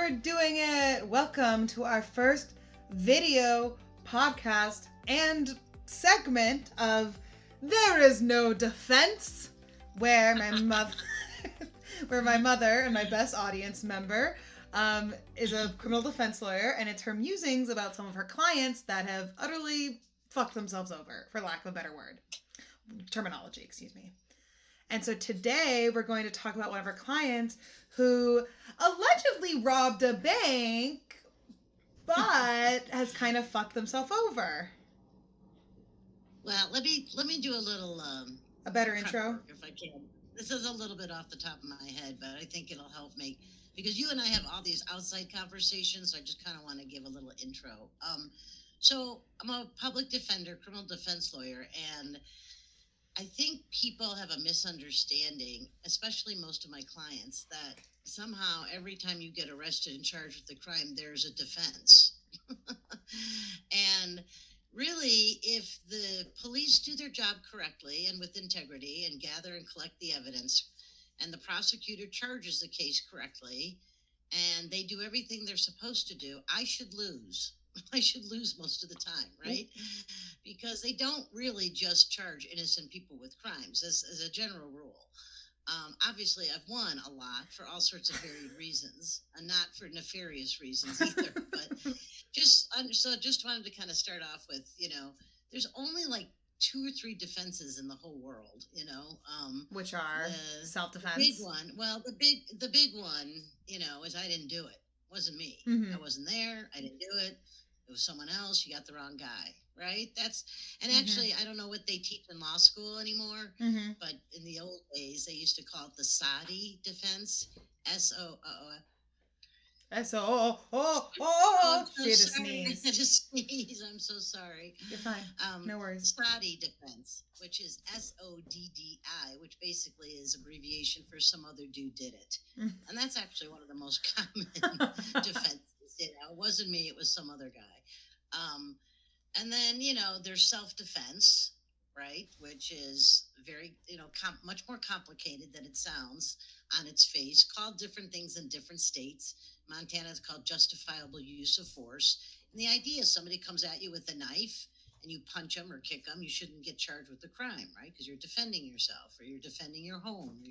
We're doing it! Welcome to our first video podcast and segment of There Is No Defense, where my mother and my best audience member is a criminal defense lawyer, and it's her musings about some of her clients that have utterly fucked themselves over, for lack of a better word. Terminology, excuse me. And so today we're going to talk about one of our clients who allegedly robbed a bank, but has kind of fucked themselves over. Well, let me do a little a better intro, if I can. This is a little bit off the top of my head, but I think it'll help make, because you and I have all these outside conversations, so I just kind of want to give a little intro. So I'm a public defender, criminal defense lawyer, and I think people have a misunderstanding, especially most of my clients, that somehow every time you get arrested and charged with a crime, there's a defense. And really, if the police do their job correctly and with integrity and gather and collect the evidence, and the prosecutor charges the case correctly, and they do everything they're supposed to do, I should lose. I should lose most of the time, right? Because they don't really just charge innocent people with crimes, as a general rule. Obviously, I've won a lot for all sorts of varied reasons, and not for nefarious reasons either. But just wanted to kind of start off with, there's only like 2 or 3 defenses in the whole world, which are self-defense. The big one. Well, the big one, is I didn't do it. It wasn't me. Mm-hmm. I wasn't there. I didn't do it. It was someone else. You got the wrong guy, right? Actually, I don't know what they teach in law school anymore, but in the old days, they used to call it the zany defense, S-O-O. She had to sneeze. I just sneeze. I'm so sorry. You're fine. No worries. Zany defense, which is S-O-D-D-I, which basically is abbreviation for some other dude did it. And that's actually one of the most common defenses. It wasn't me, it was some other guy. And then, there's self-defense, right? Which is very, much more complicated than it sounds on its face, called different things in different states. Montana is called justifiable use of force. And the idea is somebody comes at you with a knife and you punch them or kick them, you shouldn't get charged with the crime, right? Because you're defending yourself or you're defending your home.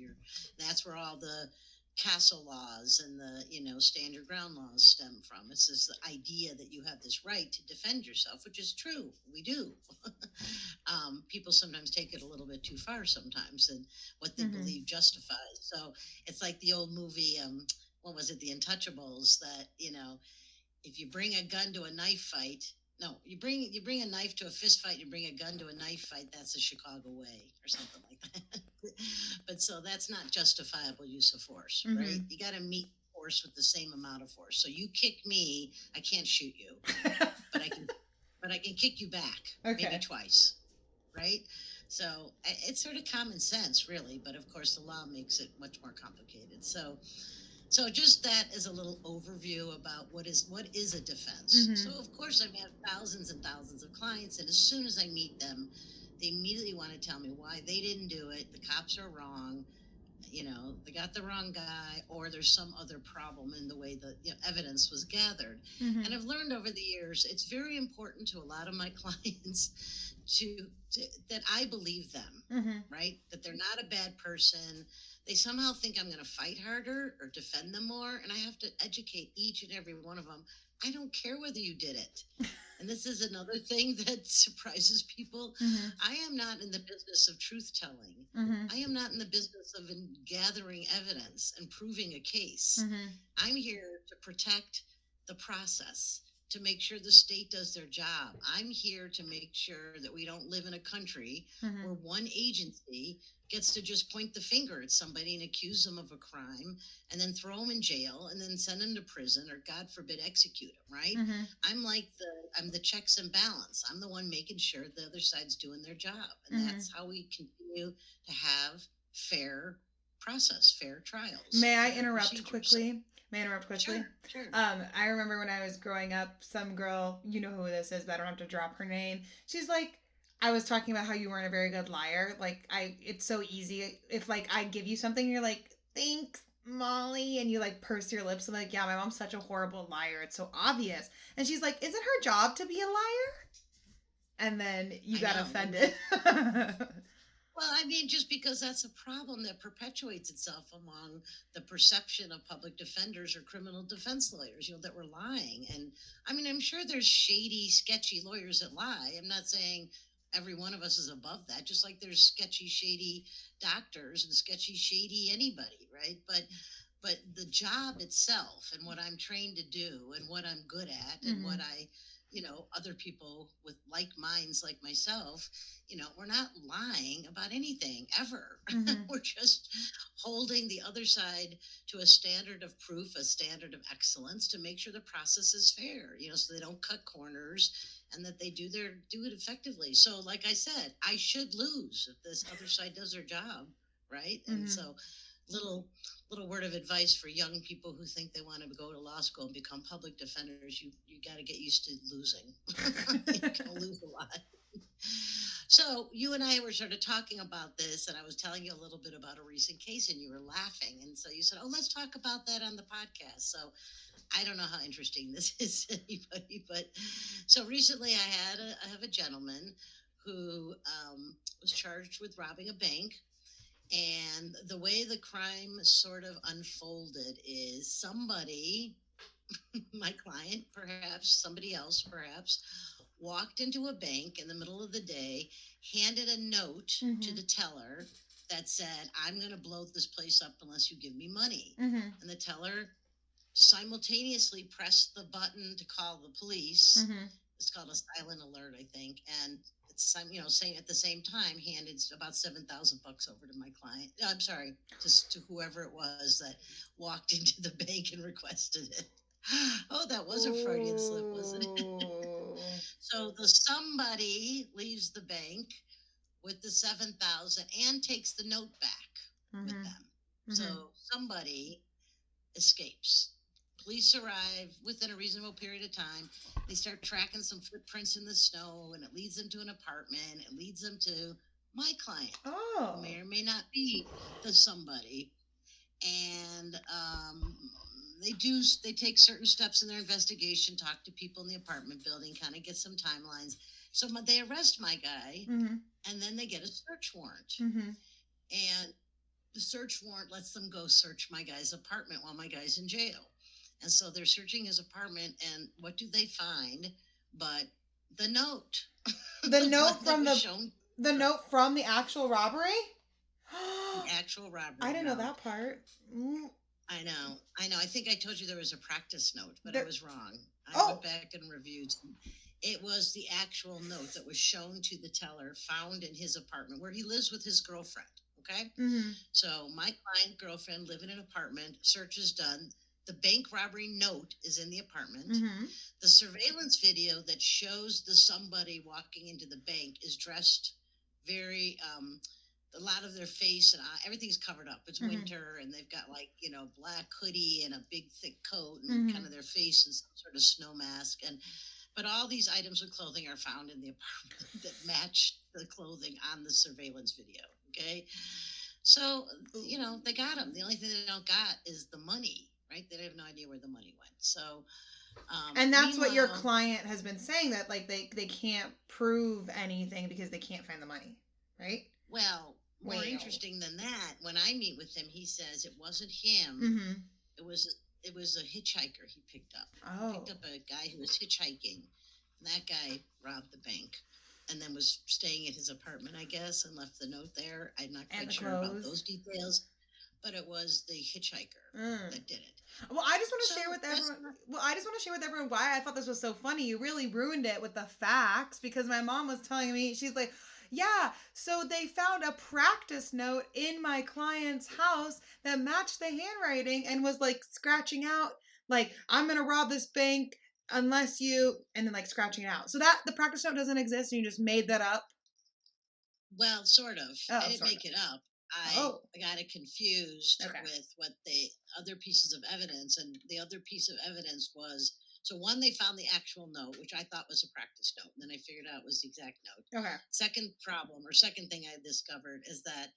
That's where all the castle laws and the stand your ground laws stem from. It's this idea that you have this right to defend yourself, which is true. We do. People sometimes take it a little bit too far sometimes, and what they believe justifies. So it's like the old movie, what was it, The Untouchables, that if you bring a gun to a knife fight, no, you bring a knife to a fist fight, you bring a gun to a knife fight, that's the Chicago way, or something like that. But so that's not justifiable use of force, right? You got to meet force with the same amount of force. So you kick me, I can't shoot you, but I can kick you back, maybe twice, right? So it's sort of common sense, really, but of course the law makes it much more complicated. So just that is a little overview about what is a defense. So of course I have thousands and thousands of clients, and as soon as I meet them, they immediately want to tell me why they didn't do it. The cops are wrong. They got the wrong guy, or there's some other problem in the way the evidence was gathered. And I've learned over the years, it's very important to a lot of my clients to that I believe them, right? That they're not a bad person. They somehow think I'm going to fight harder or defend them more, and I have to educate each and every one of them. I don't care whether you did it. And this is another thing that surprises people. I am not in the business of truth-telling. I am not in the business of gathering evidence and proving a case. I'm here to protect the process, to make sure the state does their job. I'm here to make sure that we don't live in a country where one agency gets to just point the finger at somebody and accuse them of a crime and then throw them in jail and then send them to prison or, God forbid, execute them, right? I'm the checks and balance. I'm the one making sure the other side's doing their job. And that's how we continue to have fair process, fair trials. May I interrupt quickly? Sure. I remember when I was growing up, some girl, you know who this is, but I don't have to drop her name. She's like, I was talking about how you weren't a very good liar. Like, it's so easy. If, like, I give you something, you're like, thanks. Molly, and you like purse your lips and like, yeah, my mom's such a horrible liar. It's so obvious. And she's like, is it her job to be a liar? And then you I got know. offended. Well, I mean, just because that's a problem that perpetuates itself among the perception of public defenders or criminal defense lawyers, that we're lying. And I mean, I'm sure there's shady, sketchy lawyers that lie. I'm not saying every one of us is above that, just like there's sketchy, shady doctors and sketchy, shady anybody, right? But the job itself and what I'm trained to do and what I'm good at and what other people with like minds like myself, we're not lying about anything ever. Mm-hmm. We're just holding the other side to a standard of proof, a standard of excellence to make sure the process is fair, so they don't cut corners and that they do it effectively. So like I said, I should lose if this other side does their job, right? Mm-hmm. And so little word of advice for young people who think they want to go to law school and become public defenders: you got to get used to losing. You're gonna lose a lot. So you and I were sort of talking about this, and I was telling you a little bit about a recent case, and you were laughing, and so you said, "Oh, let's talk about that on the podcast." So I don't know how interesting this is to anybody, but so recently I have a gentleman who was charged with robbing a bank. And the way the crime sort of unfolded is somebody, my client, perhaps somebody else, perhaps, walked into a bank in the middle of the day, handed a note to the teller that said, "I'm going to blow this place up unless you give me money." Mm-hmm. And the teller simultaneously pressed the button to call the police. Mm-hmm. It's called a silent alert, I think. And saying at the same time handed about $7,000 over to my client. I'm sorry, just to whoever it was that walked into the bank and requested it. Oh, that was a Freudian slip, wasn't it? So the somebody leaves the bank with the 7,000 and takes the note back with them. So somebody escapes. Police arrive within a reasonable period of time. They start tracking some footprints in the snow, and it leads them to an apartment. It leads them to my client, who may or may not be the somebody. And they take certain steps in their investigation, talk to people in the apartment building, kind of get some timelines. So they arrest my guy, and then they get a search warrant. And the search warrant lets them go search my guy's apartment while my guy's in jail. And so they're searching his apartment, and what do they find but the note? The note from the note from the actual robbery? The actual robbery. I didn't know that part. I know. I think I told you there was a practice note, but I was wrong. I went back and reviewed. It was the actual note that was shown to the teller, found in his apartment where he lives with his girlfriend. Okay? So my client, girlfriend, live in an apartment, search is done. The bank robbery note is in the apartment. The surveillance video that shows the somebody walking into the bank is dressed very, a lot of their face and everything's covered up. It's winter, and they've got black hoodie and a big thick coat, and kind of their face is some sort of snow mask. But all these items of clothing are found in the apartment that match the clothing on the surveillance video. Okay. So, they got him. The only thing they don't got is the money. Right? They have no idea where the money went. So, and that's what your client has been saying, that like they can't prove anything because they can't find the money, right? Well, more interesting than that, when I meet with him, he says it wasn't him. It was a hitchhiker he picked up. He picked up a guy who was hitchhiking, and that guy robbed the bank, and then was staying at his apartment, I guess, and left the note there. I'm not quite sure about those details. But it was the hitchhiker that did it. Well, I just want to share with everyone. Well, I just want to share with everyone why I thought this was so funny. You really ruined it with the facts, because my mom was telling me, she's like, "Yeah, so they found a practice note in my client's house that matched the handwriting and was like scratching out, like, I'm gonna rob this bank unless you," and then like scratching it out. So that the practice note doesn't exist, and you just made that up. Well, sort of. I didn't make it up. I got it confused with what the other pieces of evidence, and the other piece of evidence was, so one, they found the actual note, which I thought was a practice note, and then I figured out it was the exact note. Second thing I discovered is that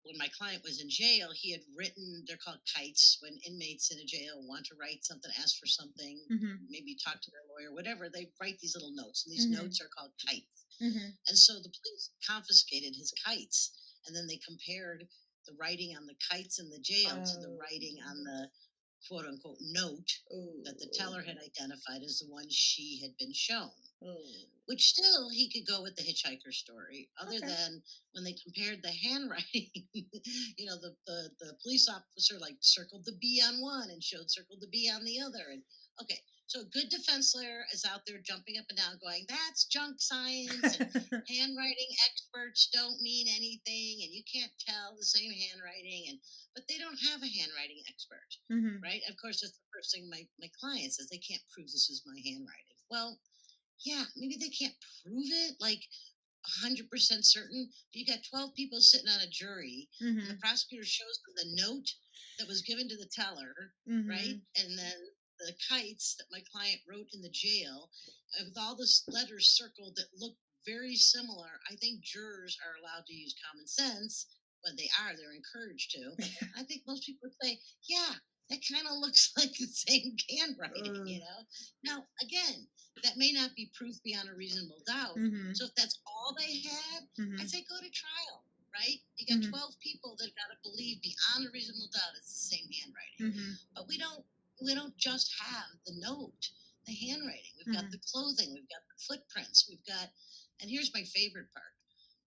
when my client was in jail, he had written, they're called kites, when inmates in a jail want to write something, ask for something, Mhm. maybe talk to their lawyer, whatever, they write these little notes, and these Mhm. notes are called kites. Mhm. And so the police confiscated his kites, and then they compared the writing on the kites in the jail to the Oh. writing on the quote unquote note that the teller had identified as the one she had been shown. Oh. Which still he could go with the hitchhiker story, other Okay. than when they compared the handwriting. The police officer like circled the B on one and circled the B on the other. And okay, so a good defense lawyer is out there jumping up and down going, that's junk science, and handwriting experts don't mean anything, and you can't tell the same handwriting, and but they don't have a handwriting expert, Mhm. right? Of course, that's the first thing my client says, they can't prove this is my handwriting. Well, yeah, maybe they can't prove it like 100% certain. But you got 12 people sitting on a jury, and the Mhm. prosecutor shows them the note that was given to the teller, right? Mhm. And then the kites that my client wrote in the jail, with all the letters circled that look very similar. I think jurors are allowed to use common sense. When they're encouraged to. I think most people would say, yeah, that kind of looks like the same handwriting, Ugh. Now, again, that may not be proof beyond a reasonable doubt. Mhm. So if that's all they had, I'd Mhm. say go to trial, right? You got Mhm. 12 people that got to believe beyond a reasonable doubt it's the same handwriting. Mhm. But we don't just have the note, the handwriting. We've got Mhm. the clothing, we've got the footprints, and here's my favorite part.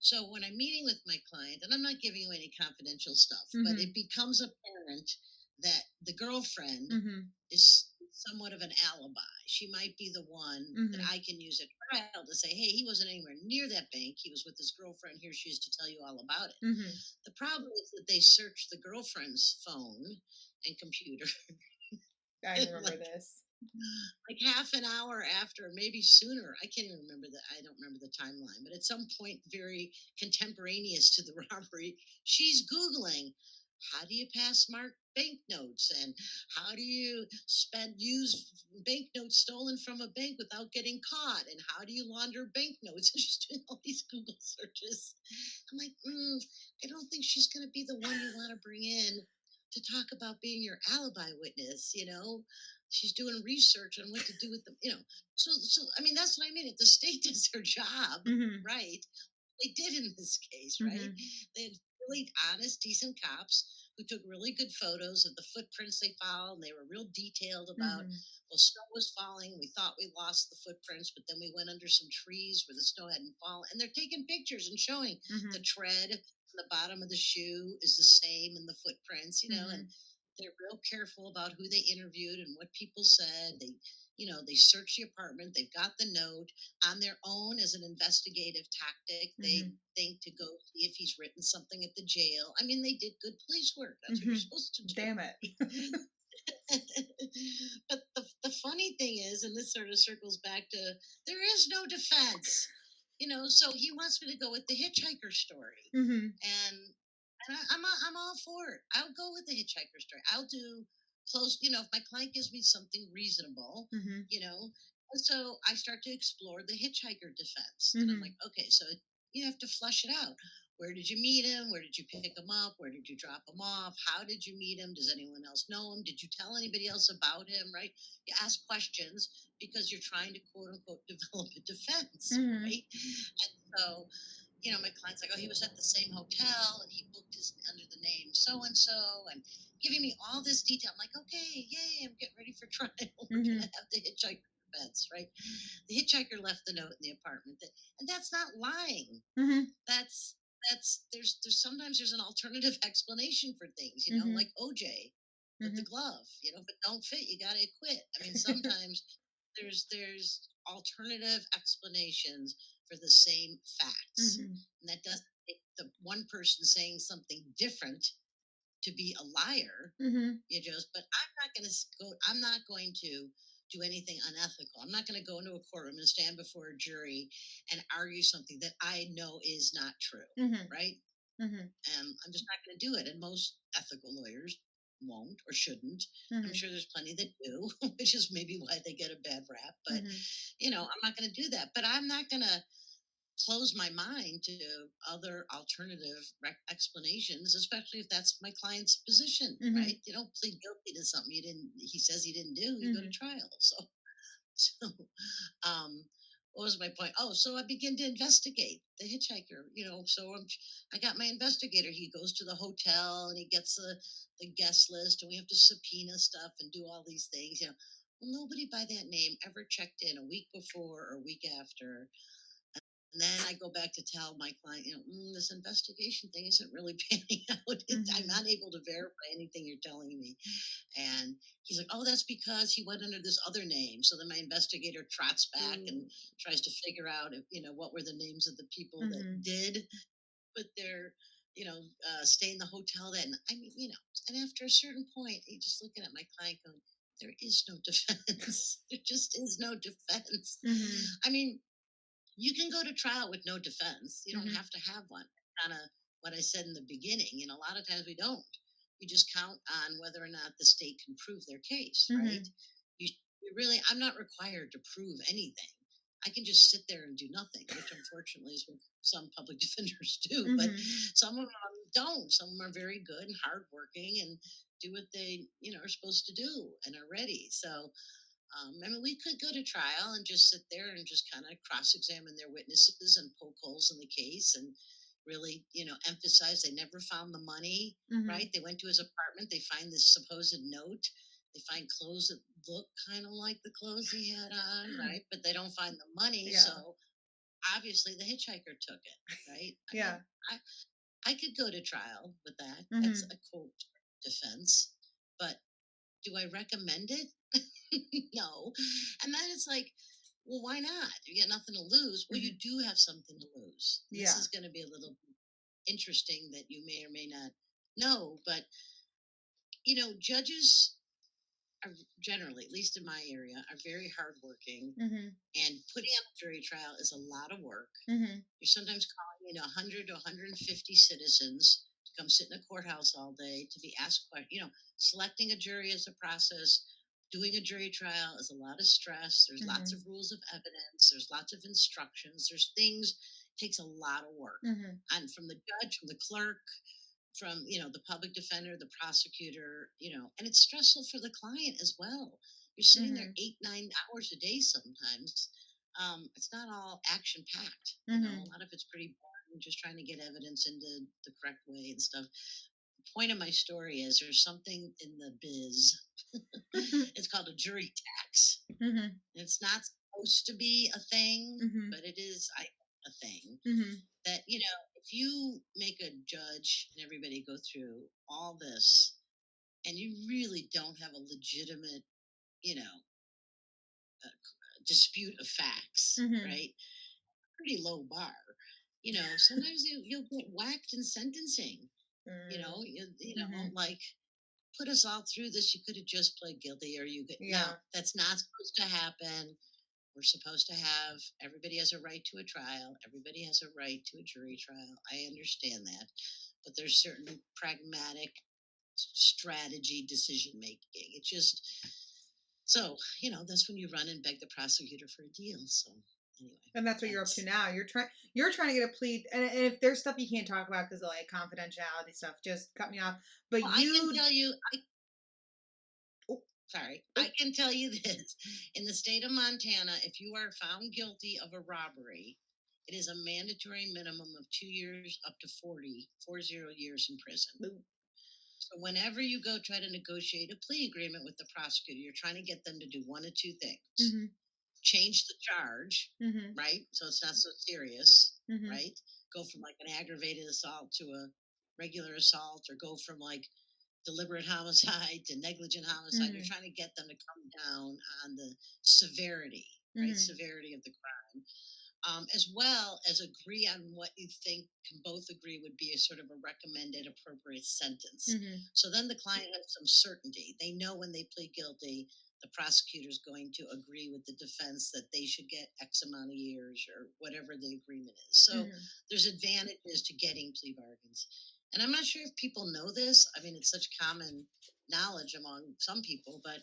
So when I'm meeting with my client, and I'm not giving you any confidential stuff, but Mhm. it becomes apparent that the girlfriend Mhm. is somewhat of an alibi. She might be the one that Mhm. I can use at trial to say, hey, he wasn't anywhere near that bank. He was with his girlfriend. Here she is to tell you all about it. Mhm. The problem is that they searched the girlfriend's phone and computer I remember like this. half an hour after, maybe sooner. I can't even remember that. I don't remember the timeline, but at some point, very contemporaneous to the robbery, she's Googling, how do you pass marked banknotes, and how do you use banknotes stolen from a bank without getting caught, and how do you launder banknotes? She's doing all these Google searches. I'm like, I don't think she's going to be the one you want to bring in to talk about being your alibi witness. She's doing research on what to do with them. So I mean, that's what I mean. If the state does their job Mhm. right, they did in this case, right? Mhm. They had really honest, decent cops who took really good photos of the footprints they followed, and they were real detailed about, Mhm. well, snow was falling. We thought we lost the footprints, but then we went under some trees where the snow hadn't fallen. And they're taking pictures and showing the Mhm. tread on the bottom of the shoe is the same in the footprints, and Mhm. they're real careful about who they interviewed and what people said. They searched the apartment. They've got the note on their own as an investigative tactic. They Mhm. think to go see if he's written something at the jail. I mean, they did good police work. That's what you're Mhm. supposed to do. Damn it. But the funny thing is, and this sort of circles back to, there is no defense. So he wants me to go with the hitchhiker story, Mhm. and I'm all for it. I'll go with the hitchhiker story. I'll do close. If my client gives me something reasonable, Mhm. you know. And so I start to explore the hitchhiker defense, and I'm like, Mhm. okay, so you have to flush it out. Where did you meet him? Where did you pick him up? Where did you drop him off? How did you meet him? Does anyone else know him? Did you tell anybody else about him? Right? You ask questions because you're trying to quote unquote develop a defense, Mhm. right? And so my client's like, oh, he was at the same hotel and he booked his under the name so and so, and giving me all this detail. I'm like, okay, yay, I'm getting ready for trial. We're gonna Mhm. have the hitchhiker defense, right? The hitchhiker left the note in the apartment, and that's not lying. Mhm. That's there's sometimes there's an alternative explanation for things, Mhm. like OJ with the Mhm. glove. If it don't fit, you gotta acquit. I mean, sometimes there's alternative explanations for the same facts, Mhm. and that doesn't make the one person saying something different to be a liar. Mhm. But I'm not going to do anything unethical. I'm not going to go into a courtroom and stand before a jury and argue something that I know is not true, Mhm. right? Mhm. And I'm just not going to do it. And most ethical lawyers won't or shouldn't. I'm Mhm. sure there's plenty that do, which is maybe why they get a bad rap. But Mhm. I'm not going to do that. But I'm not going to close my mind to other alternative explanations, especially if that's my client's position, Mhm. right? You don't plead guilty to something he says he didn't do, you go to Mhm. trial. So, um, what was my point? Oh, so I begin to investigate the hitchhiker, so I got my investigator. He goes to the hotel and he gets the guest list, and we have to subpoena stuff and do all these things, Well, nobody by that name ever checked in a week before or a week after. And then I go back to tell my client, this investigation thing isn't really panning out. I'm Mhm. not able to verify anything you're telling me. And he's like, oh, that's because he went under this other name. So then my investigator trots back and Ooh. tries to figure out if, what were the names of the people that Mhm. did put their, stay in the hotel that night. I mean, and after a certain point, he just looking at my client going, there is no defense. There just is no defense. Mhm. I mean, you can go to trial with no defense. You don't Mhm. have to have one. Kind of what I said in the beginning. A lot of times we don't. You just count on whether or not the state can prove their case, right? Mhm. You really, I'm not required to prove anything. I can just sit there and do nothing, which unfortunately is what some public defenders do. But Mhm. some of them don't. Some of them are very good and hardworking and do what they, are supposed to do and are ready. So I mean, we could go to trial and just sit there and just kind of cross examine their witnesses and poke holes in the case and really, emphasize they never found the money, Mhm. right? They went to his apartment, they find this supposed note, they find clothes that look kind of like the clothes he had on, right? But they don't find the money. Yeah. So obviously the hitchhiker took it, right? I mean, Yeah. I could go to trial with that. That's Mhm. a quote defense. But do I recommend it? No. And then it's like, well, why not? You got nothing to lose. Well, you Mhm. do have something to lose. This Yeah. is going to be a little interesting that you may or may not know, but judges are generally, at least in my area, are very hardworking, Mhm. and putting up a jury trial is a lot of work. Mhm. You're sometimes calling in 100 to 150 citizens to come sit in a courthouse all day to be asked questions. Selecting a jury is a process. Doing a jury trial is a lot of stress. There's lots Mhm. of rules of evidence. There's lots of instructions. There's things. It takes a lot of work, Mhm. and from the judge, from the clerk, from the public defender, the prosecutor, and it's stressful for the client as well. You're sitting there Mhm. 8 9 hours a day sometimes. It's not all action packed. A Mhm. lot of it's pretty boring, just trying to get evidence into the correct way and stuff. The point of my story is there's something in the biz. Mhm. It's called a jury tax. Mhm. It's not supposed to be a thing, Mhm. but it is a thing Mhm. that if you make a judge and everybody go through all this and you really don't have a legitimate you know dispute of facts, Mhm. right? Pretty low bar. Sometimes you'll get whacked in sentencing. Mm. Mhm. Like, put us all through this. You could have just pled guilty, or you could. No, Yeah. that's not supposed to happen. We're supposed to have, everybody has a right to a trial. Everybody has a right to a jury trial. I understand that. But there's certain pragmatic strategy decision making. It just, so, that's when you run and beg the prosecutor for a deal. So, anyway, And that's what you're up to that's, now. You're trying to get a plea, and if there's stuff you can't talk about because of like confidentiality stuff, just cut me off. But well, I can you, tell you, oh, sorry, oh, I can tell you this. In the state of Montana, if you are found guilty of a robbery, it is a mandatory minimum of 2 years up to 40 years in prison. oh, So whenever you go try to negotiate a plea agreement with the prosecutor, you're trying to get them to do one of two things: mhm, change the charge, mhm, right? So it's not so serious, mhm, right? Go from like an aggravated assault to a regular assault, or go from like deliberate homicide to negligent homicide. You're mhm, trying to get them to come down on the severity, right? mhm, Severity of the crime, as well as agree on what you think can both agree would be a sort of a recommended appropriate sentence. mhm, So then the client has some certainty. They know when they plead guilty, the prosecutor is going to agree with the defense that they should get X amount of years or whatever the agreement is. So mhm. there's advantages to getting plea bargains. And I'm not sure if people know this. I mean, it's such common knowledge among some people, but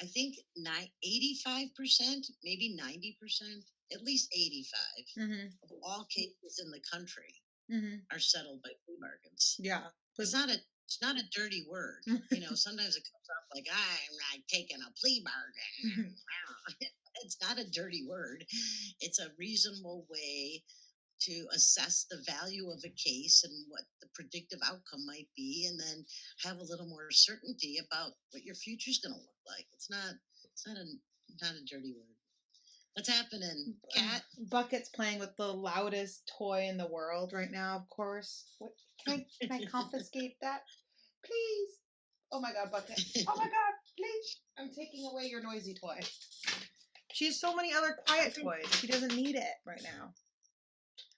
I think 85%, maybe 90% at least 85 Mm-hmm. of all cases in the country Mm-hmm. are settled by plea bargains. Yeah. It's not a dirty word. Sometimes it comes off like I'm not taking a plea bargain. It's not a dirty word. It's a reasonable way to assess the value of a case and what the predictive outcome might be, and then have a little more certainty about what your future is going to look like. It's not a dirty word. What's happening, Cat? Bucket's playing with the loudest toy in the world right now, of course. What, can I confiscate that? Please. Oh my god, Bucket. Oh my god, please. I'm taking away your noisy toy. She has so many other quiet toys. She doesn't need it right now.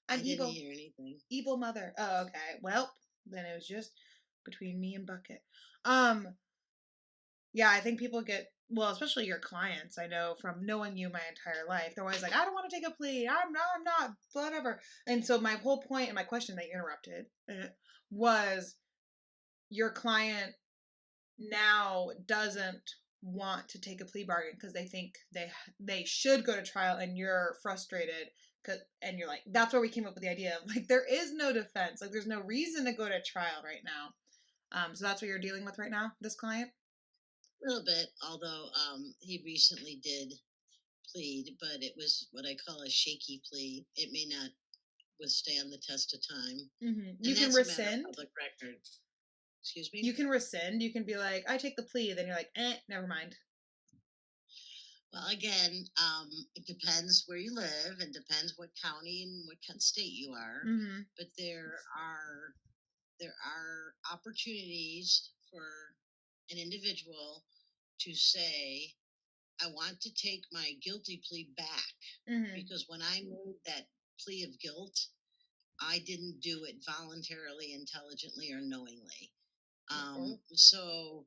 I didn't hear anything. Evil mother. Oh, okay. Well, then it was just between me and Bucket. Yeah, I think people get, well, especially your clients, I know from knowing you my entire life, they're always like, I don't want to take a plea. I'm not, whatever. And so my whole point and my question that you interrupted was your client now doesn't want to take a plea bargain because they think they should go to trial, and you're frustrated and you're like, that's where we came up with the idea of like, there is no defense. Like, there's no reason to go to trial right now. So that's what you're dealing with right now, this client? A little bit, although he recently did plead, but it was what I call a shaky plea. It may not withstand the test of time. Mm-hmm. You can rescind. Public record. Excuse me? You can rescind. You can be like, I take the plea. Then you're like, never mind. Well, again, it depends where you live and depends what county and what kind of state you are. Mm-hmm. But there are opportunities for an individual to say, I want to take my guilty plea back, because when I made that plea of guilt, I didn't do it voluntarily, intelligently, or knowingly. So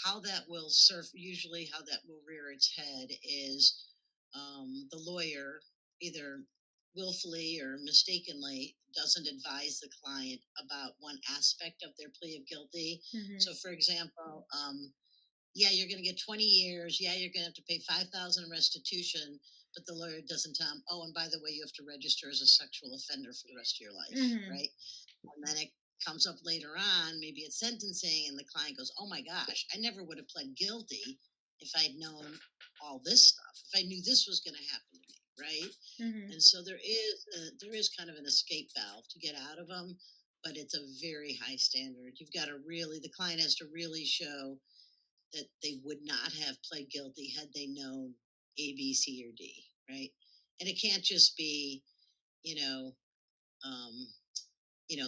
how that will usually how that will rear its head is the lawyer either willfully or mistakenly doesn't advise the client about one aspect of their plea of guilty. So, for example, yeah, you're going to get 20 years. Yeah, you're going to have to pay $5,000 in restitution. But the lawyer doesn't tell him, oh, and by the way, you have to register as a sexual offender for the rest of your life, right? And then it comes up later on, maybe at sentencing, and the client goes, oh my gosh, I never would have pled guilty if I'd known all this stuff, if I knew this was going to happen to me, right? And so there is kind of an escape valve to get out of them, but it's a very high standard. You've got to really, the client has to really show that they would not have pled guilty had they known A, B, C, or D, right? And it can't just be,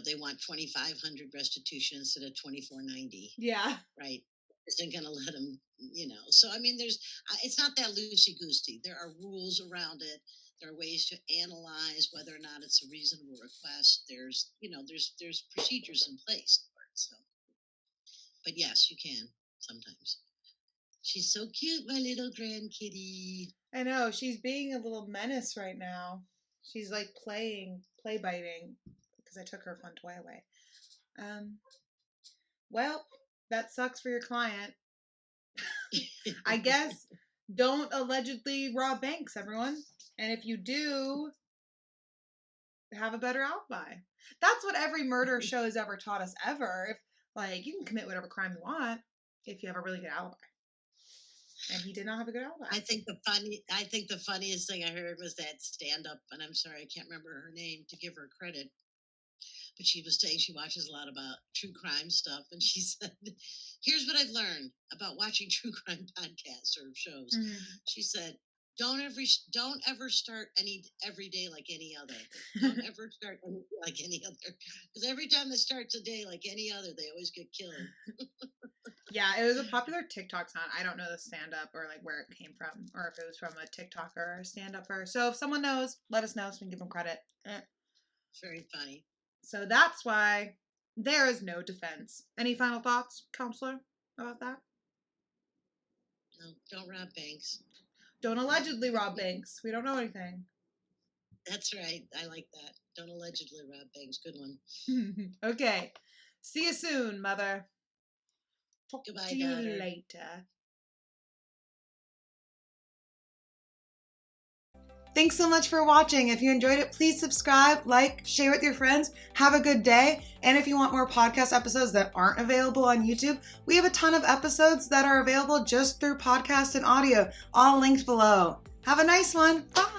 they want 2,500 restitution instead of 2,490. Yeah. Right. Isn't going to let them, So I mean, it's not that loosey goosey. There are rules around it. There are ways to analyze whether or not it's a reasonable request. There's procedures in place for it. So, but yes, you can sometimes. She's so cute, my little grand kitty. I know, she's being a little menace right now. She's like play biting because I took her fun toy away. Well, that sucks for your client. I guess don't allegedly rob banks, everyone. And if you do, have a better alibi. That's what every murder show has ever taught us ever. If you can commit whatever crime you want if you have a really good alibi. And he did not have a good alibi. I think the funniest thing I heard was that stand-up, and I'm sorry I can't remember her name to give her credit, but she was saying she watches a lot about true crime stuff, and she said, "Here's what I've learned about watching true crime podcasts or shows." She said, "Don't ever start every day like any other. Don't ever start like any other, because every time they start a day like any other, they always get killed." Yeah, it was a popular TikTok sound. I don't know the stand-up or where it came from, or if it was from a TikToker or a stand-upper. So if someone knows, let us know so we can give them credit. Very funny. So that's why there is no defense. Any final thoughts, counselor, about that? No, don't rob banks. Don't allegedly rob banks. We don't know anything. That's right. I like that. Don't allegedly rob banks. Good one. Okay. See you soon, mother. Talk Goodbye, to you daughter. later. Thanks so much for watching. If you enjoyed it, please subscribe, like, share with your friends. Have a good day. And if you want more podcast episodes that aren't available on YouTube, we have a ton of episodes that are available just through podcast and audio, all linked below. Have a nice one. Bye.